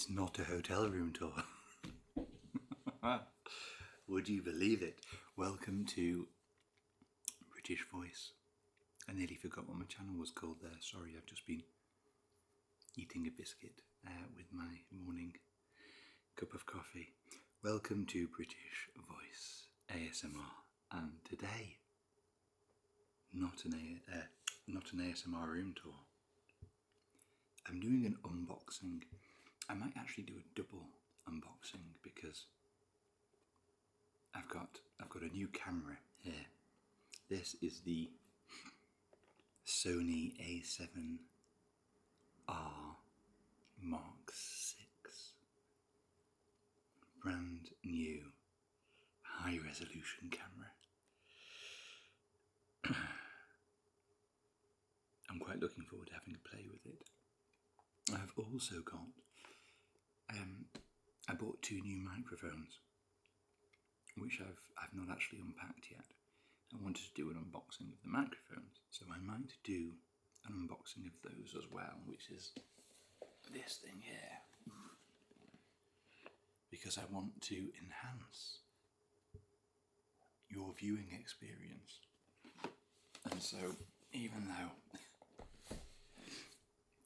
It's not a hotel room tour. Would you believe it? Welcome to British Voice. I nearly forgot what my channel was called there. Sorry, I've just been eating a biscuit with my morning cup of coffee. Welcome to British Voice ASMR. And today, not an ASMR room tour. I'm doing an unboxing. I might actually do a double unboxing because I've got a new camera here. This is the Sony A7R Mark VI, brand new high resolution camera. I'm quite looking forward to having a play with it. I've also got, I bought two new microphones, which I've not actually unpacked yet. I wanted to do an unboxing of the microphones, so I might do an unboxing of those as well, which is this thing here, because I want to enhance your viewing experience. And so, even though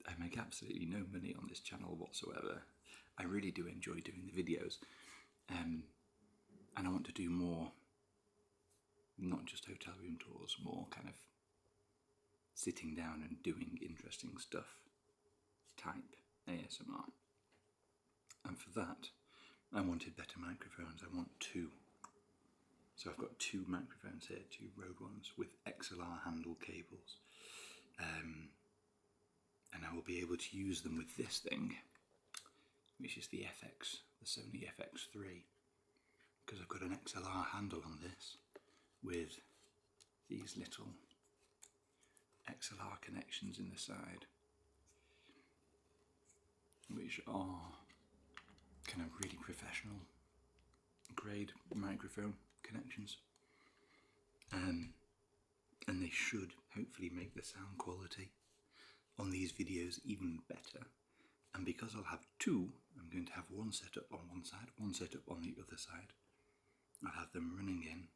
I make absolutely no money on this channel whatsoever, I really do enjoy doing the videos, and I want to do more, not just hotel room tours, more kind of sitting down and doing interesting stuff type ASMR. And for that, I wanted better microphones. I want two. So I've got two microphones here, two Rode ones with XLR handle cables. And I will be able to use them with this thing, which is the Sony FX3, because I've got an XLR handle on this with these little XLR connections in the side, which are kind of really professional grade microphone connections, and they should hopefully make the sound quality on these videos even better. And because I'll have two, I'm going to have one set up on one side, one set up on the other side. I'll have them running in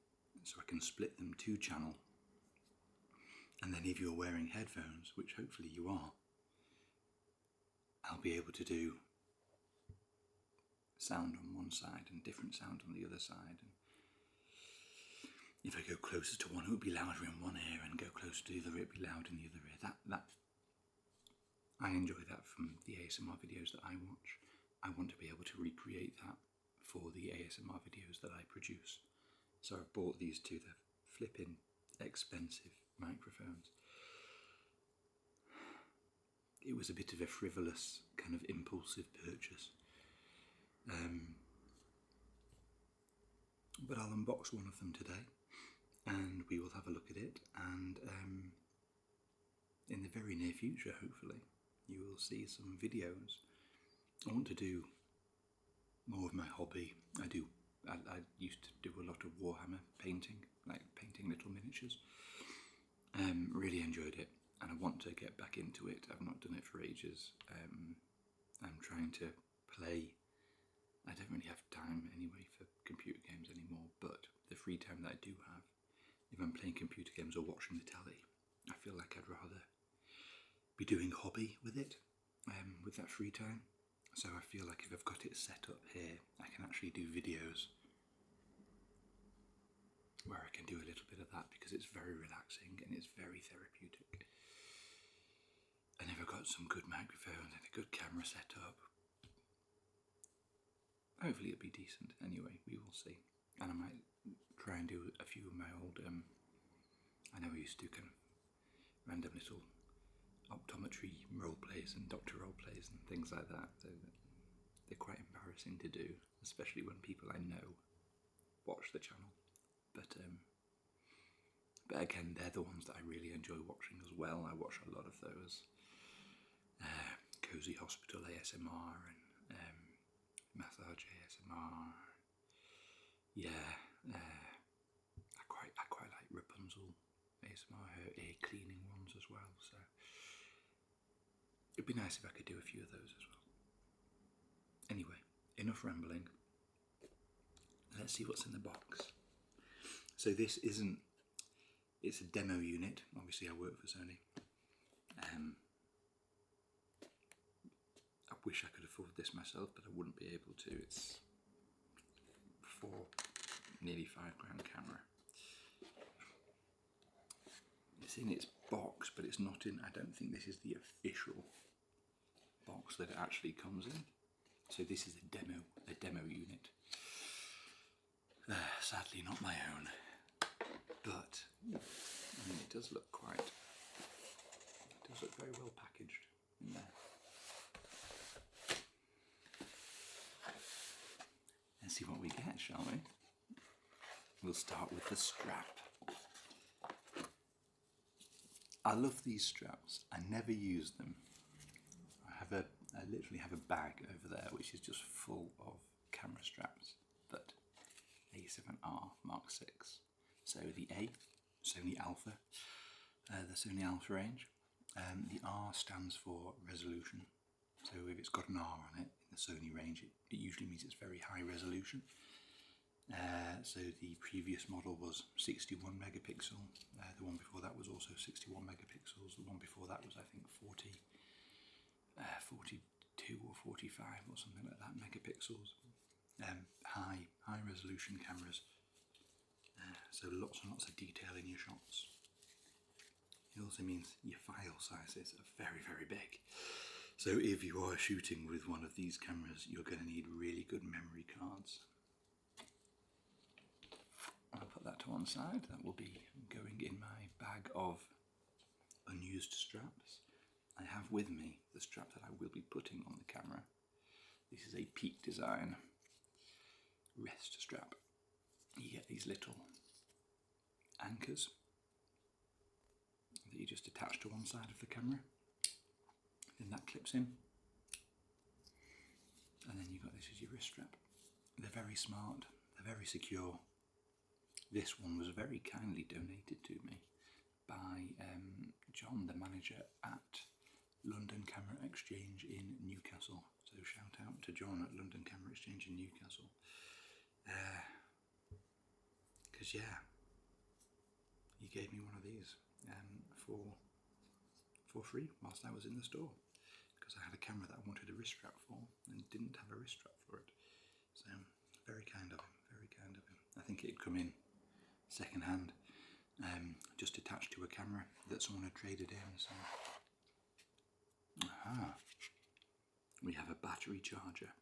so I can split them two channel, and then if you're wearing headphones, which hopefully you are, I'll be able to do sound on one side and different sound on the other side. And if I go closer to one, it would be louder in one ear, and go closer to the other, it would be loud in the other ear. That I enjoy that from the ASMR videos that I watch. I want to be able to recreate that for the ASMR videos that I produce. So I've bought these two. They're flipping expensive microphones. It was a bit of a frivolous, kind of impulsive purchase. But I'll unbox one of them today, and we will have a look at it, and in the very near future, hopefully, you will see some videos. I want to do more of my hobby. I used to do a lot of Warhammer painting, like painting little miniatures. Really enjoyed it, and I want to get back into it. I've not done it for ages. I'm trying to play. I don't really have time anyway for computer games anymore, but the free time that I do have, if I'm playing computer games or watching the telly, I feel like I'd rather be doing hobby with it, with that free time. So I feel like if I've got it set up here, I can actually do videos where I can do a little bit of that, because it's very relaxing and it's very therapeutic. And if I've got some good microphones and a good camera set up, hopefully it'll be decent. Anyway, we will see. And I might try and do a few of my old, I know I used to do kind of random little optometry role plays and doctor role plays and things like that. They're quite embarrassing to do, especially when people I know watch the channel. But again, they're the ones that I really enjoy watching as well. I watch a lot of those. Cozy Hospital ASMR and Massage ASMR. Yeah, I quite like Rapunzel ASMR, her ear cleaning ones as well. So it'd be nice if I could do a few of those as well. Anyway, enough rambling. Let's see what's in the box. So this isn't, it's a demo unit. Obviously I work for Sony. I wish I could afford this myself, but I wouldn't be able to. It's nearly £5 camera. It's in its box, but it's not in, I don't think this is the official box that it actually comes in. So this is a demo unit. Sadly not my own, but I mean, it does look very well packaged in there. Let's see what we get, shall we? We'll start with the strap. I love these straps. I never use them. I literally have a bag over there which is just full of camera straps. But A7R Mark VI. So the A, Sony Alpha, the Sony Alpha range. The R stands for resolution. So if it's got an R on it in the Sony range, it usually means it's very high resolution. So the previous model was 61 megapixel. The one before that was also 61 megapixels. The one before that was, I think, 42 or 45 or something like that megapixels. High resolution cameras. So lots and lots of detail in your shots. It also means your file sizes are very, very big. So if you are shooting with one of these cameras, you're going to need really good memory cards. I'll put that to one side. That will be going in my bag of unused straps. I have with me the strap that I will be putting on the camera. This is a Peak Design wrist strap. You get these little anchors that you just attach to one side of the camera. Then that clips in. And then you've got this as your wrist strap. They're very smart, they're very secure. This one was very kindly donated to me by John, the manager at London Camera Exchange in Newcastle. So shout out to John at London Camera Exchange in Newcastle. Because yeah, he gave me one of these for free whilst I was in the store. Because I had a camera that I wanted a wrist strap for and didn't have a wrist strap for it. So very kind of him, very kind of him. I think it'd come in second hand, just attached to a camera that someone had traded in. So, we have a battery charger.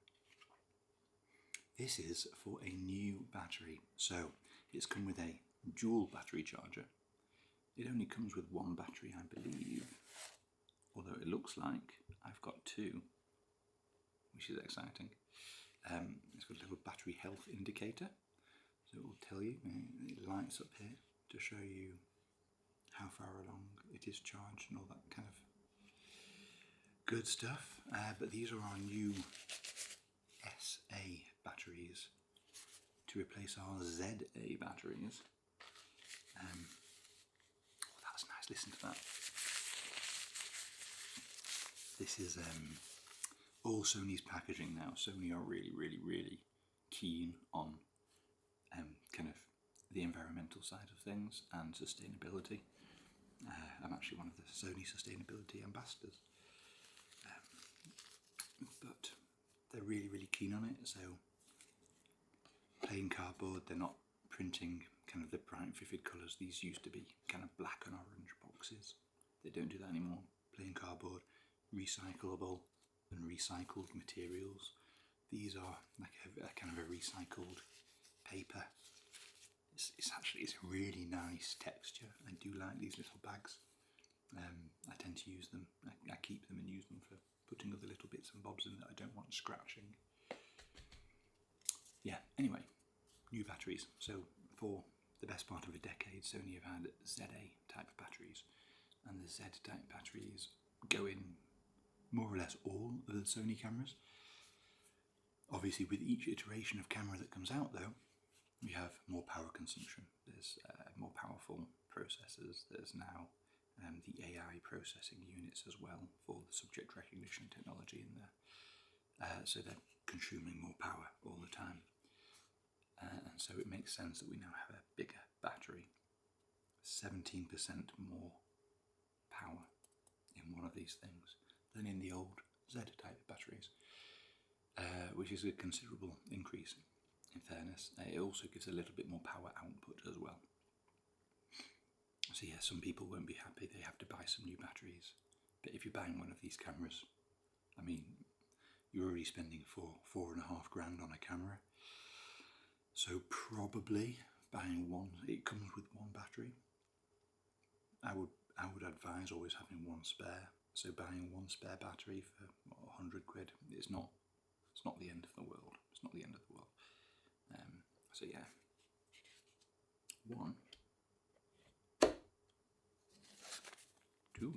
This is for a new battery, so it's come with a dual battery charger. It only comes with one battery, I believe, although it looks like I've got two, which is exciting. It's got a little battery health indicator. So it will tell you, it lights up here to show you how far along it is charged and all that kind of good stuff. But these are our new SA batteries to replace our ZA batteries. Oh, that's nice, listen to that. This is all Sony's packaging now. Sony are really, really, really keen on kind of the environmental side of things and sustainability. I'm actually one of the Sony sustainability ambassadors, but they're really, really keen on it. So plain cardboard, they're not printing kind of the bright vivid colours. These used to be kind of black and orange boxes. They don't do that anymore. Plain cardboard, recyclable and recycled materials. These are like a kind of a recycled paper. It's a really nice texture. I do like these little bags. I tend to use them. I keep them and use them for putting other little bits and bobs in that I don't want scratching. Yeah, anyway, new batteries. So for the best part of a decade, Sony have had ZA type batteries, and the Z type batteries go in more or less all of the Sony cameras. Obviously, with each iteration of camera that comes out though, we have more power consumption. There's more powerful processors. There's now the AI processing units as well for the subject recognition technology in there. so they're consuming more power all the time. And so it makes sense that we now have a bigger battery, 17% more power in one of these things than in the old Z-type batteries, which is a considerable increase, in fairness. It also gives a little bit more power output as well. So yeah, some people won't be happy, they have to buy some new batteries. But if you're buying one of these cameras, I mean, you're already spending $4.5 grand on a camera. So probably buying one, it comes with one battery. I would advise always having one spare. So buying one spare battery for 100 quid, it's not the end of the world. It's not the end of the world. So yeah, one, two.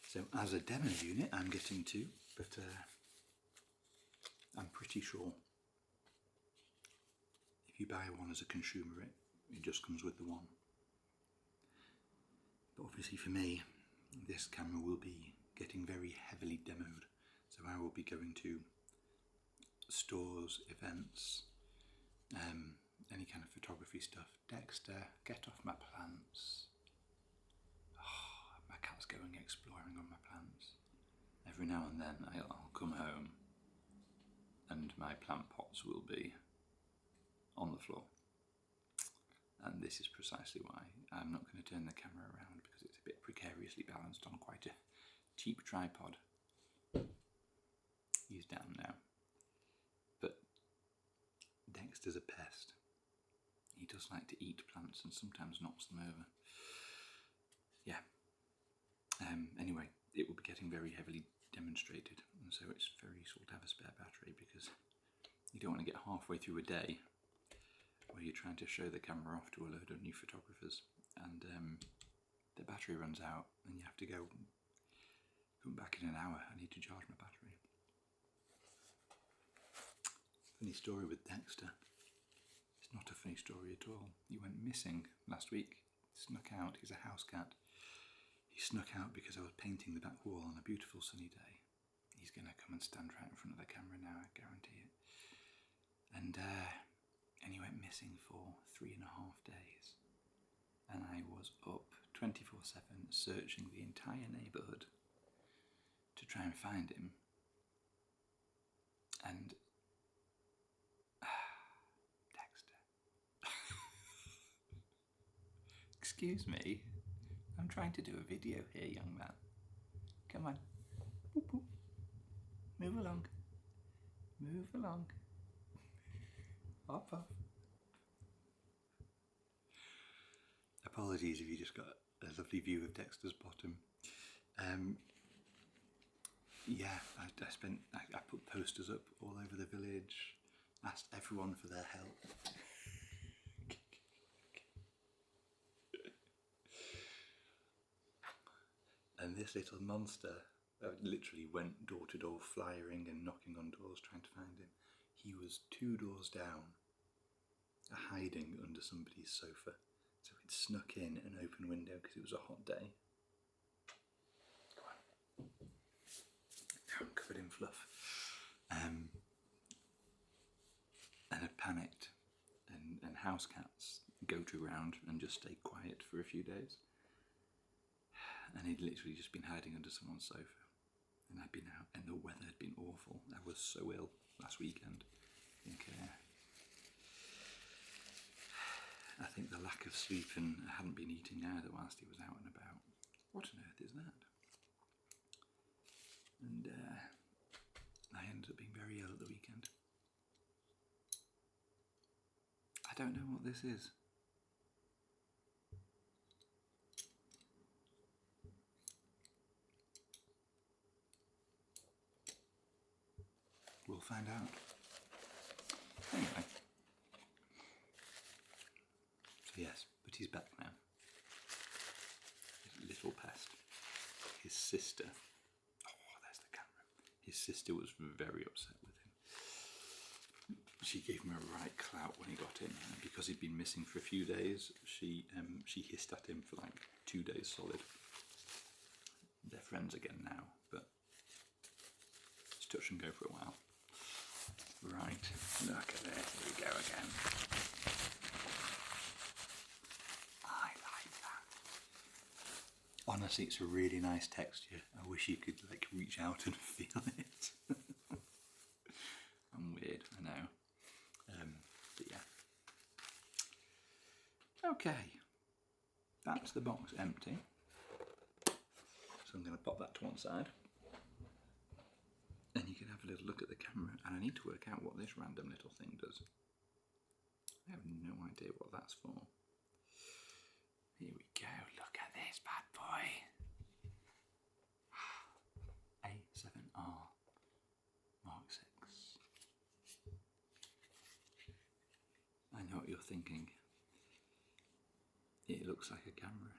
So as a demo unit, I'm getting two, but I'm pretty sure if you buy one as a consumer, it just comes with the one. But obviously for me, this camera will be getting very heavily demoed. So I will be going to stores, events, any kind of photography stuff. Dexter, get off my plants. Oh, my cat's going exploring on my plants. Every now and then I'll come home and my plant pots will be on the floor. And this is precisely why I'm not going to turn the camera around, because it's a bit precariously balanced on quite a cheap tripod. He's down now. But Dexter's a pest. He does like to eat plants and sometimes knocks them over. Yeah. Anyway, it will be getting very heavily demonstrated, and so it's very useful to have a spare battery, because you don't want to get halfway through a day where you're trying to show the camera off to a load of new photographers and the battery runs out and you have to come back in an hour. I need to charge my battery. Funny story with Dexter. It's not a funny story at all. He went missing last week. Snuck out. He's a house cat. He snuck out because I was painting the back wall on a beautiful sunny day. He's going to come and stand right in front of the camera now, I guarantee it. And he went missing for 3.5 days. And I was up 24/7 searching the entire neighbourhood to try and find him. And Dexter. Excuse me, I'm trying to do a video here, young man. Come on. Boop, boop. Move along. Move along. Hop off. Apologies if you just got a lovely view of Dexter's bottom. Yeah, I put posters up all over the village, asked everyone for their help. And this little monster literally went door to door, flyering and knocking on doors trying to find him. He was 2 doors down, hiding under somebody's sofa. So he'd snuck in an open window because it was a hot day. Go on. Now I'm covered in fluff. And had panicked. And house cats go to round and just stay quiet for a few days. And he'd literally just been hiding under someone's sofa. And I'd been out, and the weather had been awful. I was so ill last weekend. I think the lack of sleep, and I hadn't been eating either whilst he was out and about. What on earth is that? And I ended up being very ill at the weekend. I don't know what this is. We'll find out. Anyway. So yes, but he's back now. His little pest. His sister. Oh, there's the camera. His sister was very upset with him. She gave him a right clout when he got in, and because he'd been missing for a few days, she hissed at him for like 2 days solid. They're friends again now, but touch and go for a while. Right, look at this, here we go again. I like that. Honestly, it's a really nice texture. I wish you could like reach out and feel it. I'm weird, I know. But yeah. Okay, that's the box empty. So I'm going to pop that to one side. And you can have a little look at the camera, and I need to work out what this random little thing does. I have no idea what that's for. Here we go, look at this bad boy. A7R Mark 6. I know what you're thinking. It looks like a camera.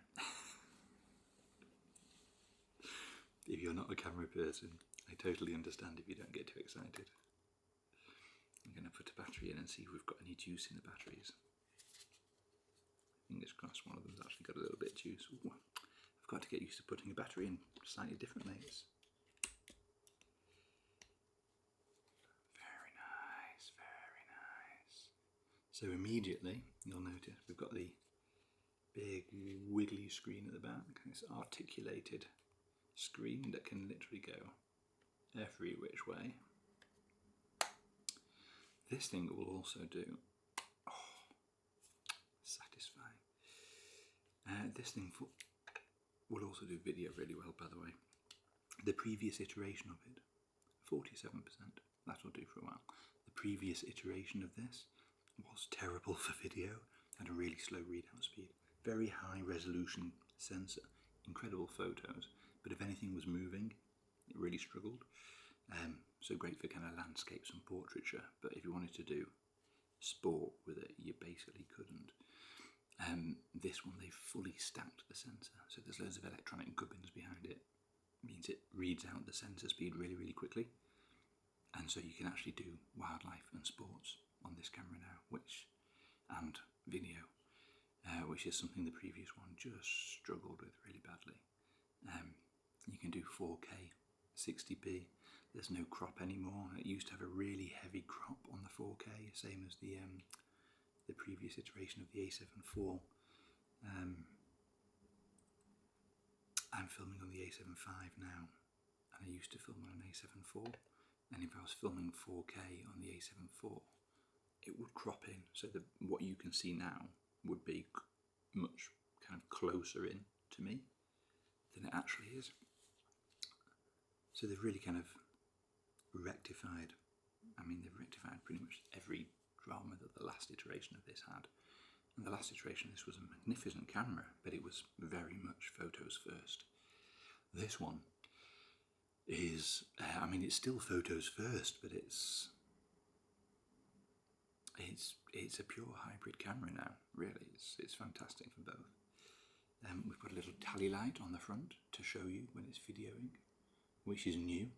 If you're not a camera person, I totally understand if you don't get too excited. I'm going to put a battery in and see if we've got any juice in the batteries. Fingers crossed one of them's actually got a little bit of juice. Ooh, I've got to get used to putting a battery in slightly differently. Very nice, very nice. So immediately, you'll notice we've got the big wiggly screen at the back. It's articulated screen that can literally go every which way. This thing will also do, satisfying. This thing will also do video really well, by the way. The previous iteration of it, 47%, that'll do for a while. The previous iteration of this was terrible for video, had a really slow readout speed, very high resolution sensor, incredible photos, but if anything was moving, it really struggled. So great for kind of landscapes and portraiture, but if you wanted to do sport with it, you basically couldn't. This one, they fully stacked the sensor, so there's loads of electronic gubbins behind it. It means it reads out the sensor speed really, really quickly, and so you can actually do wildlife and sports on this camera now, and video, which is something the previous one just struggled with really badly. You can do 4K, 60p. There's no crop anymore. It used to have a really heavy crop on the 4K, same as the previous iteration of the A7 IV. I'm filming on the A7 V now, and I used to film on an A7 IV, and if I was filming 4K on the A7 IV, it would crop in, so that what you can see now would be much kind of closer in to me than it actually is. So they've really kind of rectified, they've rectified pretty much every drama that the last iteration of this had. And the last iteration of this was a magnificent camera, but it was very much photos first. This one is, it's still photos first, but it's a pure hybrid camera now, really. It's fantastic for both. We've got a little tally light on the front to show you when it's videoing, which is new.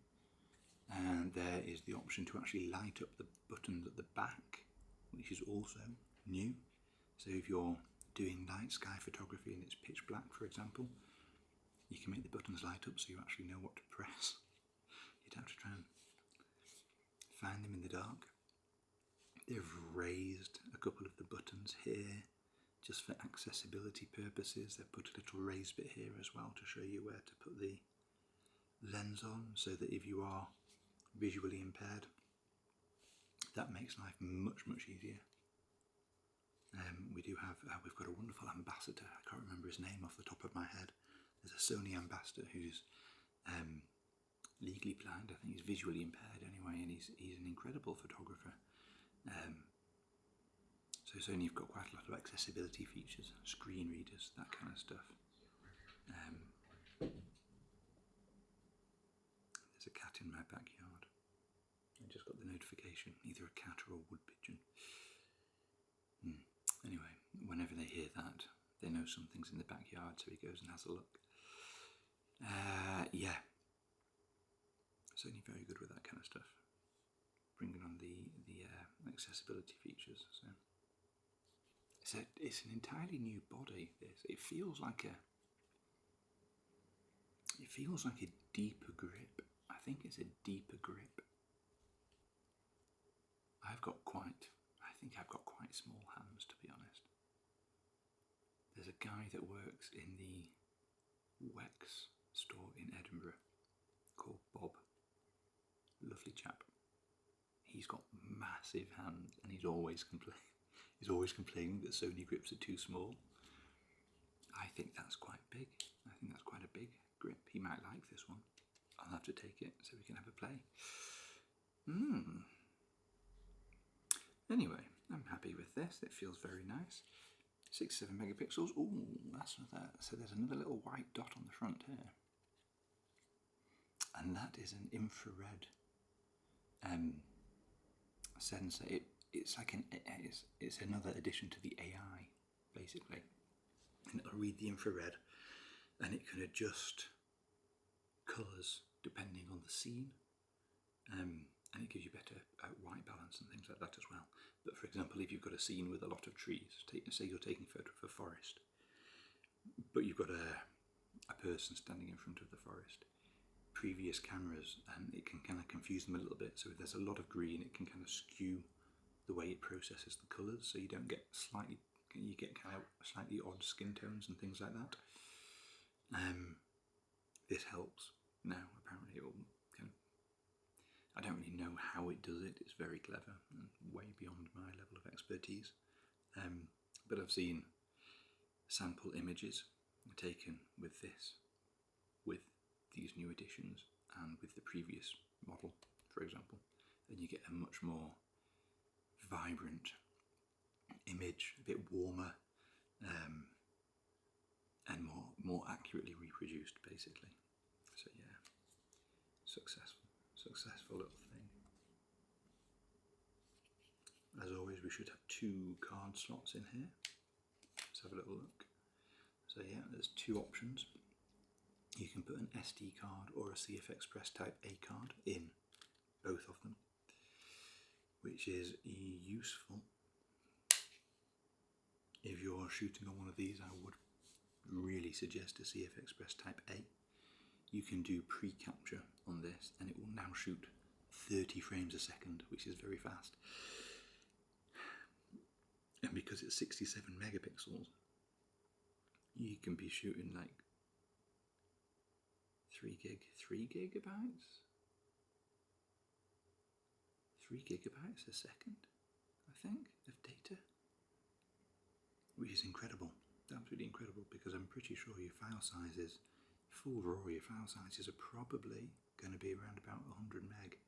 And there is the option to actually light up the buttons at the back, which is also new. So if you're doing night sky photography and it's pitch black, for example, you can make the buttons light up so you actually know what to press. You'd have to try and find them in the dark. They've raised a couple of the buttons here just for accessibility purposes. They've put a little raised bit here as well to show you where to put the lens on, so that if you are visually impaired, that makes life much, much easier. We do have, we've got a wonderful ambassador. I can't remember his name off the top of my head. There's a Sony ambassador who's legally blind. I think he's visually impaired anyway, and he's an incredible photographer. So Sony have got quite a lot of accessibility features, screen readers, that kind of stuff. There's a cat in my backyard. I just got the notification, either a cat or a wood pigeon. Anyway, whenever they hear that, they know something's in the backyard, so he goes and has a look. Yeah. Sony very good with that kind of stuff. Bringing on the accessibility features. So it's an entirely new body. It feels like a deeper grip. I think it's a deeper grip quite small hands, to be honest. There's a guy that works in the Wex store in Edinburgh called Bob. Lovely chap. He's got massive hands, and he's always complaining that Sony grips are too small. I think that's quite big. I think that's quite a big grip. He might like this one. I'll have to take it so we can have a play. Anyway, I'm happy with this. It feels very nice. 67 megapixels. Ooh, that's that. So there's another little white dot on the front here, and that is an infrared sensor. It's like it's another addition to the AI, basically, and it'll read the infrared, and it can adjust colours depending on the scene, and it gives you better white balance and things like that as well. But for example, if you've got a scene with a lot of trees, say you're taking a photo of a forest, but you've got a person standing in front of the forest, previous cameras, it can kind of confuse them a little bit. So if there's a lot of green, it can kind of skew the way it processes the colours, so you don't get you get kind of slightly odd skin tones and things like that. This helps. Now, apparently it will kind of, I don't really know how it does it. It's very clever and way beyond my level of expertise. But I've seen sample images taken with these new additions and with the previous model, for example, and you get a much more vibrant image, a bit warmer, and more accurately reproduced, basically. So yeah, successful little thing. As always, we should have 2 card slots in here. Let's have a little look. So yeah, there's 2 options. You can put an SD card or a CF Express Type A card in, both of them, which is useful. If you're shooting on one of these, I would really suggest a CF Express Type A. You can do pre-capture on this, and it will now shoot 30 frames a second, which is very fast. And because it's 67 megapixels, you can be shooting like 3 gigabytes? 3 gigabytes a second, I think, of data. Which is incredible, absolutely incredible, because I'm pretty sure your file sizes, full RAW, your file sizes are probably going to be around about 100 meg.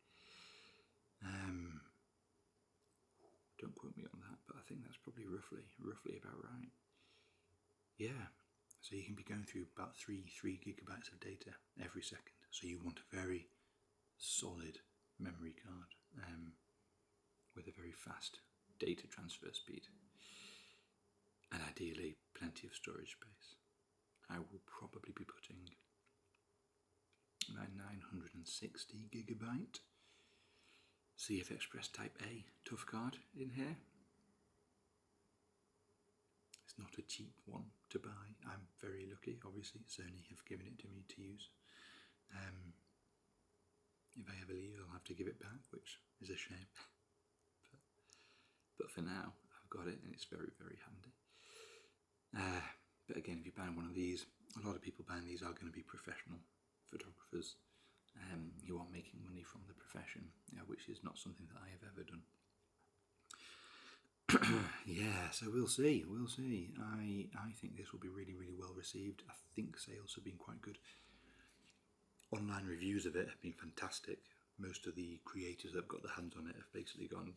Don't quote me on that, but I think that's probably roughly about right. Yeah, so you can be going through about 3 gigabytes of data every second. So you want a very solid memory card with a very fast data transfer speed. And ideally, plenty of storage space. I will probably be putting my 960 gigabyte CF Express Type A tough card in here. It's not a cheap one to buy. I'm very lucky, obviously. Sony have given it to me to use. If I ever leave, I'll have to give it back, which is a shame. But for now, I've got it, and it's very, very handy. But again, if you're buying one of these, a lot of people buying these are going to be professional photographers who are making money from the profession, which is not something that I have ever done. Yeah, so we'll see. I think this will be really, really well received. I think sales have been quite good. Online reviews of it have been fantastic. Most of the creators that have got their hands on it have basically gone,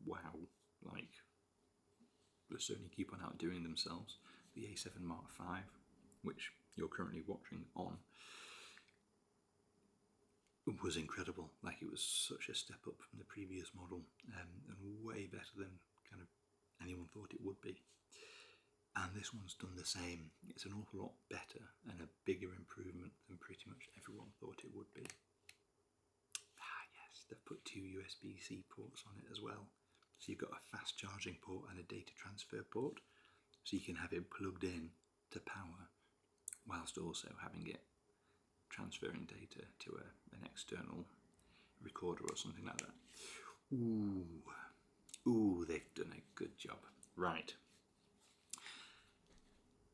wow, like, the Sony keep on outdoing themselves. The A7RVI, which you're currently watching on, was incredible. Like, it was such a step up from the previous model, and way better than kind of anyone thought it would be. And this one's done the same. It's an awful lot better and a bigger improvement than pretty much everyone thought it would be. Ah yes, they've put 2 USB-C ports on it as well. So you've got a fast charging port and a data transfer port. So you can have it plugged in to power whilst also having it transferring data to an external recorder or something like that. Ooh, Ooh, they've done a good job. Right.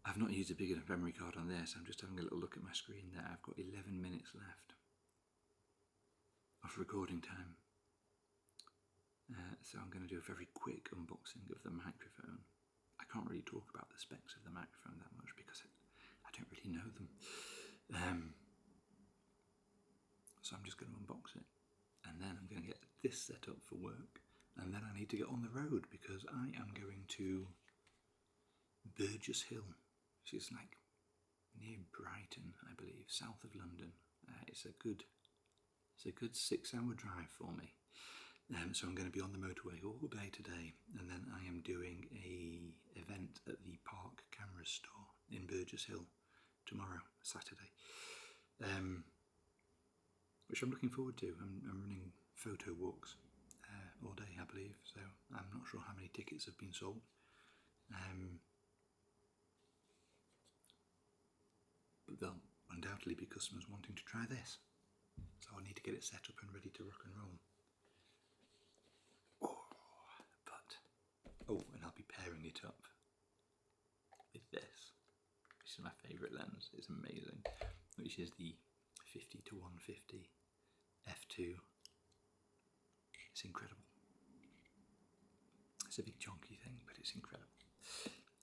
I've not used a big enough memory card on this. I'm just having a little look at my screen there. I've got 11 minutes left of recording time. So I'm going to do a very quick unboxing of the microphone. I can't really talk about the specs of the microphone that much because I don't really know them. So I'm just going to unbox it, and then I'm going to get this set up for work, and then I need to get on the road because I am going to Burgess Hill, which is like near Brighton, I believe, south of London. It's a good 6-hour drive for me. So I'm going to be on the motorway all day today, and then I am doing a event at the Park Cameras store in Burgess Hill tomorrow, Saturday, which I'm looking forward to. I'm running photo walks all day, I believe, so I'm not sure how many tickets have been sold. But there'll undoubtedly be customers wanting to try this, so I need to get it set up and ready to rock and roll. And I'll be pairing it up with this. This is my favourite lens. It's amazing, which is the 50-150 f2. It's incredible. It's a big chunky thing, but it's incredible.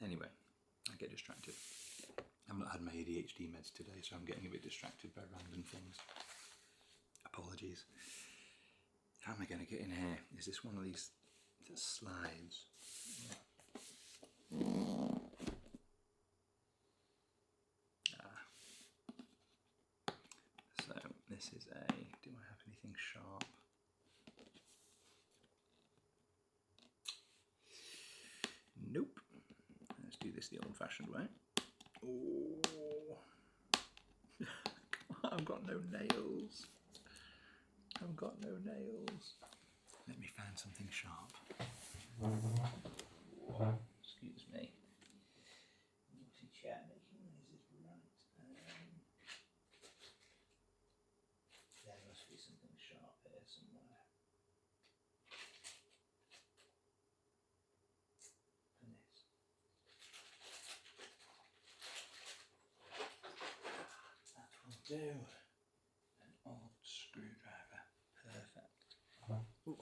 Anyway, I get distracted. I've not had my ADHD meds today, so I'm getting a bit distracted by random things. Apologies. How am I going to get in here? Is this one of these that slides? So this is do I have anything sharp? Nope. Let's do this the old-fashioned way. Oh, I've got no nails. I've got no nails. Let me find something sharp. Excuse me. Naughty chair making noises, right? There must be something sharp here somewhere. And this. That will do. An old screwdriver. Perfect. Ooh.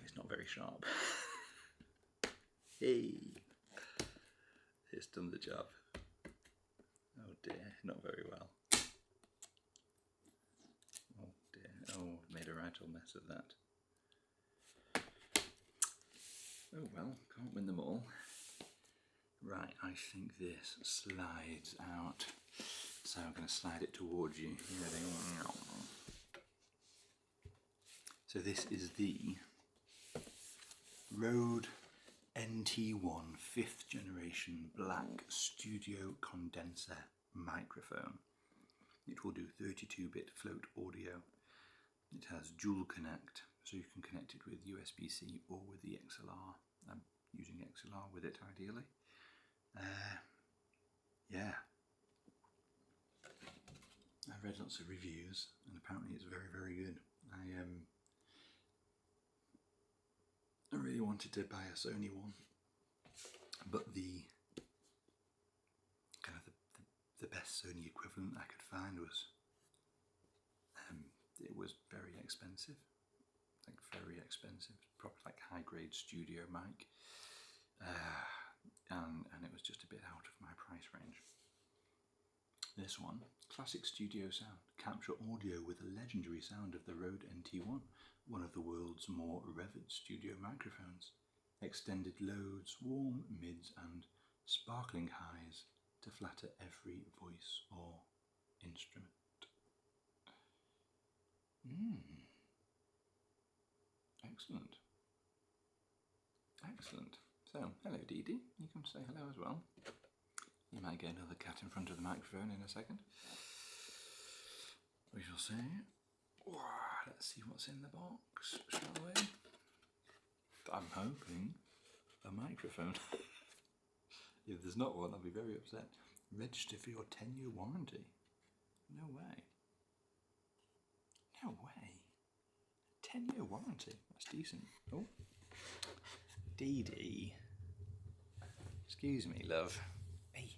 It's not very sharp. Hey, it's done the job. Oh dear, not very well. Oh dear, oh, I've made a right old mess of that. Oh well, can't win them all. Right, I think this slides out. So I'm going to slide it towards you. So this is the Rode NT1 5th generation black studio condenser microphone. It will do 32-bit float audio. It has dual connect, so you can connect it with USB-C or with the XLR. I'm using XLR with it ideally. Yeah. I've read lots of reviews and apparently it's very, very good. I really wanted to buy a Sony one, but the kind of the best Sony equivalent I could find was it was very expensive, like very expensive, proper like high grade studio mic, and it was just a bit out of my price range. This one, classic studio sound, capture audio with the legendary sound of the Rode NT1, one of the world's more revered studio microphones. Extended loads, warm mids and sparkling highs to flatter every voice or instrument. Excellent. Excellent. So, hello Dee Dee, you can say hello as well. You might get another cat in front of the microphone in a second. We shall see. Let's see what's in the box, shall we? I'm hoping a microphone. If there's not one, I'll be very upset. Register for your 10-year warranty. No way. No way. 10-year warranty. That's decent. Oh. Dee Dee. Excuse me, love. Hey.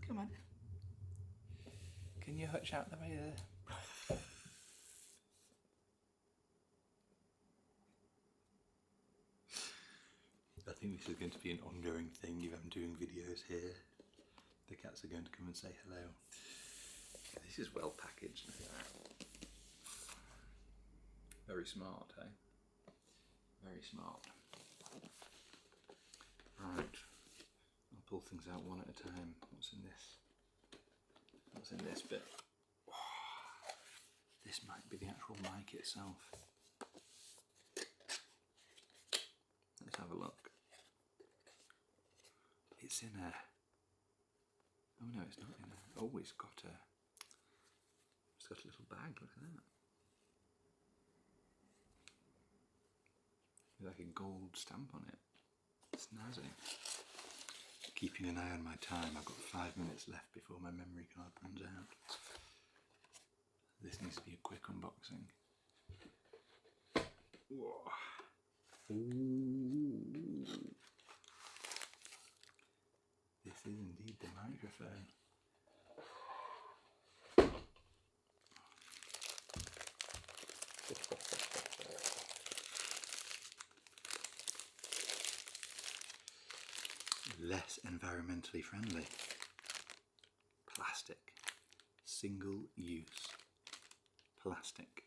Come on. Can you hutch out the way there? I think this is going to be an ongoing thing if I'm doing videos here. The cats are going to come and say hello. This is well packaged. Look at that. Very smart, eh? Very smart. Right. I'll pull things out one at a time. What's in this? What's in this bit? Oh, this might be the actual mic itself. Let's have a look. It's in a... Oh no, it's not in a... Oh, it's got a little bag, look at that. With like a gold stamp on it. Snazzy. Keeping an eye on my time, I've got 5 minutes left before my memory card runs out. This needs to be a quick unboxing. Whoa. Ooh. This is indeed the microphone. Less environmentally friendly. Plastic. Single use. Plastic.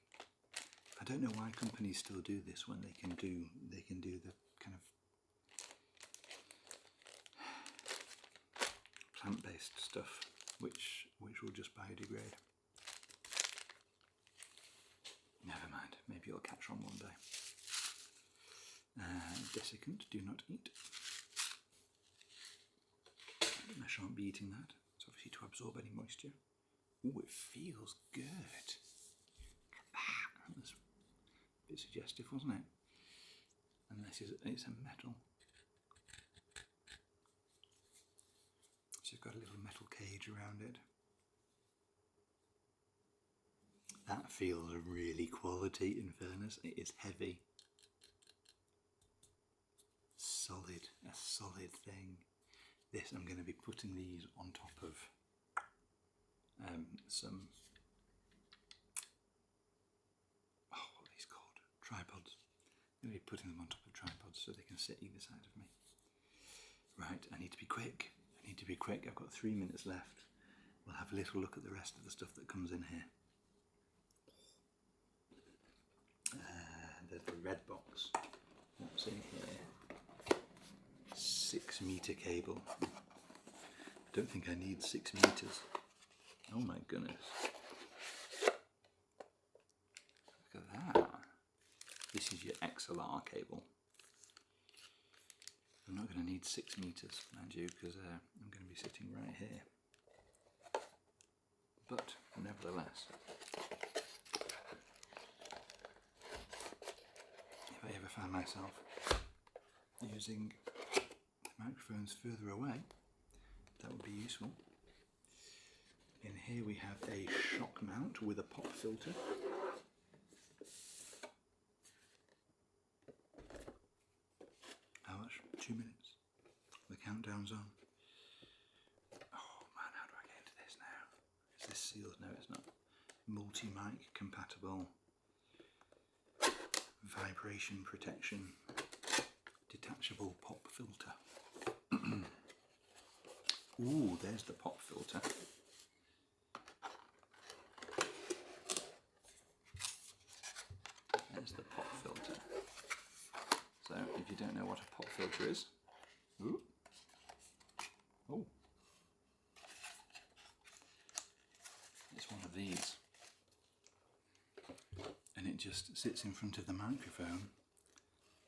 I don't know why companies still do this when they can do the kind of plant-based stuff which will just biodegrade. Never mind, maybe it'll catch on one day. Desiccant, do not eat. I shan't be eating that. It's obviously to absorb any moisture. Ooh, it feels good. Look at that. That was a bit suggestive, wasn't it? And this is, it's a metal. So it's got a little metal cage around it. That feels really quality, in fairness. It is heavy. Solid, a solid thing. This, I'm going to be putting these on top of some, what are these called? Tripods. I'm going to be putting them on top of tripods so they can sit either side of me. Right, I need to be quick. I've got 3 minutes left. We'll have a little look at the rest of the stuff that comes in here. There's the red box. What's in here? 6 meter cable. I don't think I need 6 meters. Oh my goodness. Look at that. This is your XLR cable. I'm not going to need 6 meters, mind you, because I'm going to be sitting right here. But nevertheless, if I ever find myself using microphones further away, that would be useful. In here we have a shock mount with a pop filter. How much? 2 minutes. The countdown's on. Oh man, how do I get into this now? Is this sealed? No, it's not. Multi-mic compatible. Vibration protection. Detachable pop filter. Ooh, there's the pop filter. There's the pop filter. So, if you don't know what a pop filter is, ooh. Oh, it's one of these. And it just sits in front of the microphone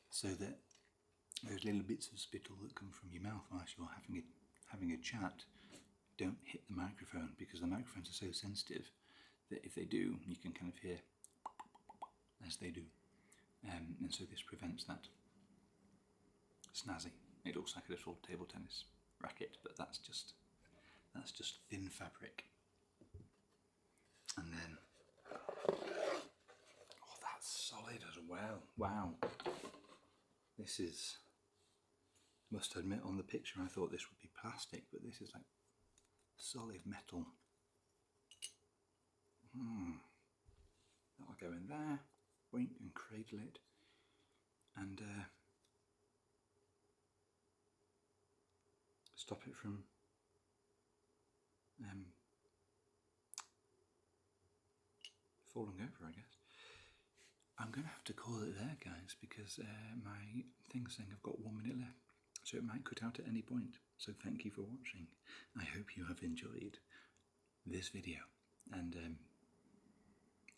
so that those little bits of spittle that come from your mouth whilst you're having a chat don't hit the microphone, because the microphones are so sensitive that if they do, you can kind of hear as they do. And so this prevents that. Snazzy. It looks like a little table tennis racket, but that's just That's just thin fabric. And then, oh, that's solid as well. Wow. This is, must admit, on the picture I thought this would be plastic, but this is like solid metal. That'll go in there, wink and cradle it, and stop it from falling over, I guess. I'm going to have to call it there, guys, because my thing's saying I've got 1 minute left, so it might cut out at any point. So thank you for watching. I hope you have enjoyed this video, and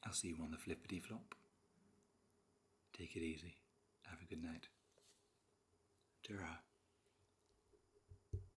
I'll see you on the flippity flop. Take it easy. Have a good night.